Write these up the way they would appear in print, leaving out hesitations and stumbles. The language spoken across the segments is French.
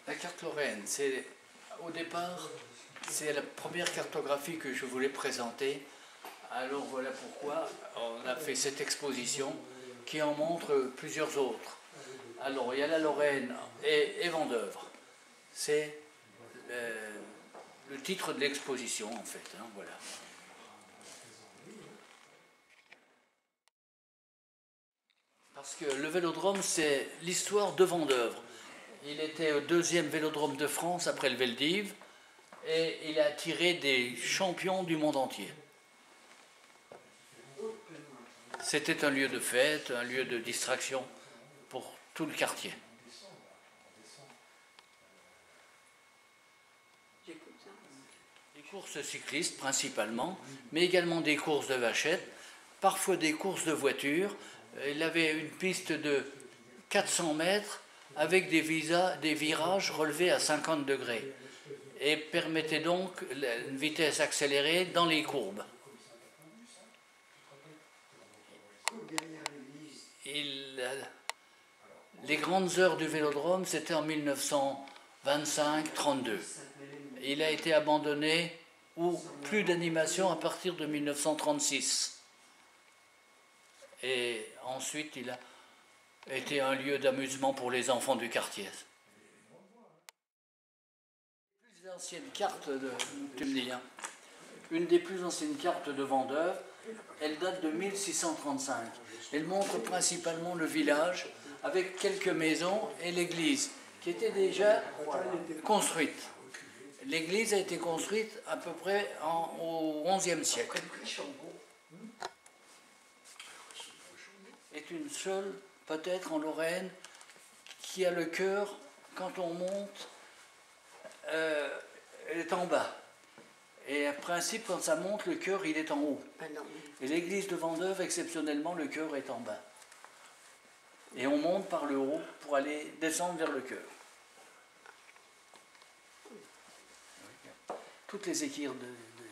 La carte Lorraine, au départ, c'est la première cartographie que je voulais présenter. Alors voilà pourquoi on a fait cette exposition qui en montre plusieurs autres. Alors il y a la Lorraine et Vendeuvre. C'est le titre de l'exposition en fait. Hein, voilà. Parce que le vélodrome, c'est l'histoire de Vendeuvre. Il était au deuxième vélodrome de France après le Veldiv et il a attiré des champions du monde entier. C'était un lieu de fête, un lieu de distraction pour tout le quartier. Des courses cyclistes principalement, mais également des courses de vachettes, parfois des courses de voitures. Il avait une piste de 400 mètres avec des virages relevés à 50 degrés et permettait donc une vitesse accélérée dans les courbes. Les grandes heures du vélodrome, c'était en 1925-32. Il a été abandonné ou plus d'animation à partir de 1936. Et ensuite, il a été un lieu d'amusement pour les enfants du quartier. Les plus anciennes cartes tu me dis, hein, une des plus anciennes cartes de Vendeuvre, elle date de 1635. Elle montre principalement le village avec quelques maisons et l'église qui était déjà construite. L'église a été construite à peu près au XIe siècle. Est une seule, peut-être en Lorraine, qui a le chœur, quand on monte, elle est en bas. Et en principe, quand ça monte, le chœur, il est en haut. Et l'église de Vendeuvre, exceptionnellement, le chœur est en bas. Et on monte par le haut pour aller descendre vers le chœur. Toutes les des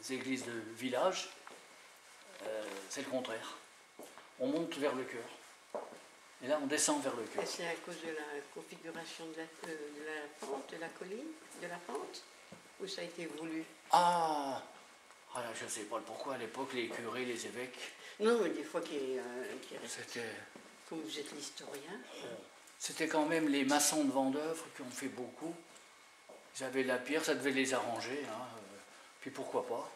églises de village, c'est le contraire. On monte vers le chœur. Et là, on descend vers le chœur. Et c'est à cause de la configuration de la pente, de la colline, de la pente, ou ça a été voulu? Ah, je ne sais pas pourquoi à l'époque, les curés, les évêques... Non, mais des fois qui c'était... Comme vous êtes l'historien. C'était quand même les maçons de Vendeuvre qui ont fait beaucoup. Ils avaient la pierre, ça devait les arranger. Hein, puis pourquoi pas.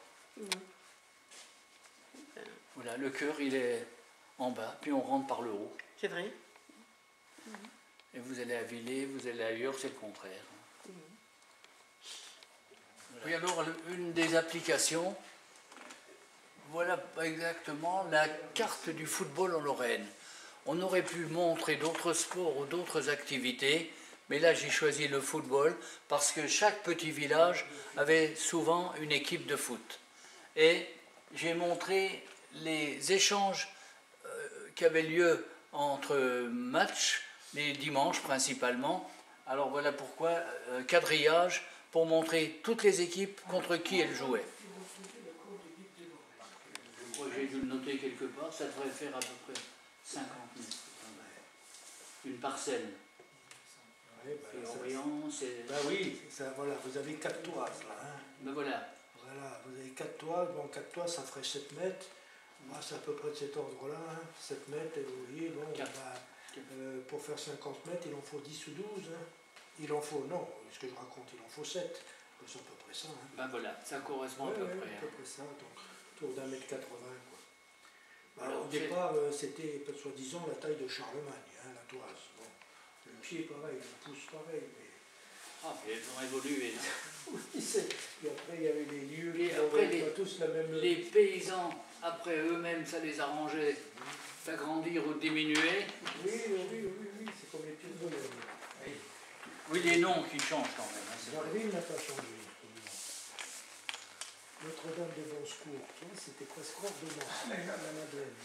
Voilà, le chœur, il est en bas, puis on rentre par le haut. C'est vrai. Et vous allez à Villers, vous allez ailleurs, c'est le contraire. Voilà. Oui, alors, une des applications, voilà exactement la carte du football en Lorraine. On aurait pu montrer d'autres sports ou d'autres activités, mais là j'ai choisi le football parce que chaque petit village avait souvent une équipe de foot. Et j'ai montré les échanges qui avaient lieu entre matchs, les dimanches principalement. Alors voilà pourquoi, quadrillage, pour montrer toutes les équipes contre qui elles jouaient. Je crois que j'ai dû le noter quelque part, ça devrait faire à peu près 50 mètres. Une parcelle. Oui, oui, ça, voilà, vous avez 4 toises là. Hein. Ben voilà. Voilà, vous avez 4 toises, bon 4 toises ça ferait 7 mètres. Moi c'est à peu près de cet ordre-là, hein. 7 mètres, et vous voyez, bon, pour faire 50 mètres, il en faut 10 ou 12. Hein. Il en faut, non, ce que je raconte, il en faut 7. C'est à peu près ça. Hein. Ben voilà, ça correspond à peu près. À peu près ça, donc autour d'1 mètre 80 quoi. Alors, au départ, c'était soi-disant la taille de Charlemagne, hein, la toise. Bon, le pied pareil, le pouce pareil. Mais... Ah, mais elles ont évolué. Oui, et après, il y avait les lieux et qui après, avaient tous la même... Les paysans, après eux-mêmes, ça les arrangeait d'agrandir ou de diminuer. Oui, c'est comme les pieds de Bologne. Oui, les noms qui changent quand même. Hein, Darwin n'a pas changé. Notre-Dame de Bon Secours, c'était presque ordonnance. La Madeleine.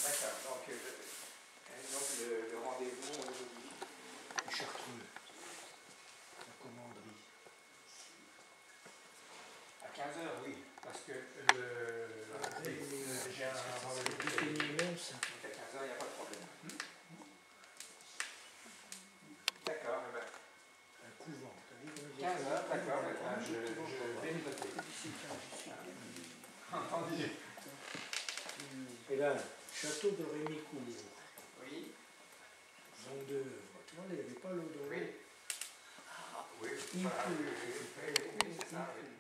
D'accord, donc le rendez-vous Chartreux, la commanderie. à 15h, oui, parce que j'ai un rendez-vous. C'est immense. À 15h, il n'y a pas de problème. D'accord. je vais le noter. Entendu. Et là, château de Rémicourt. Oui. Donc de. Attendez, il n'y avait pas l'eau de. Oui. Oui, Il voilà, pleut. oui, c'est ça, oui.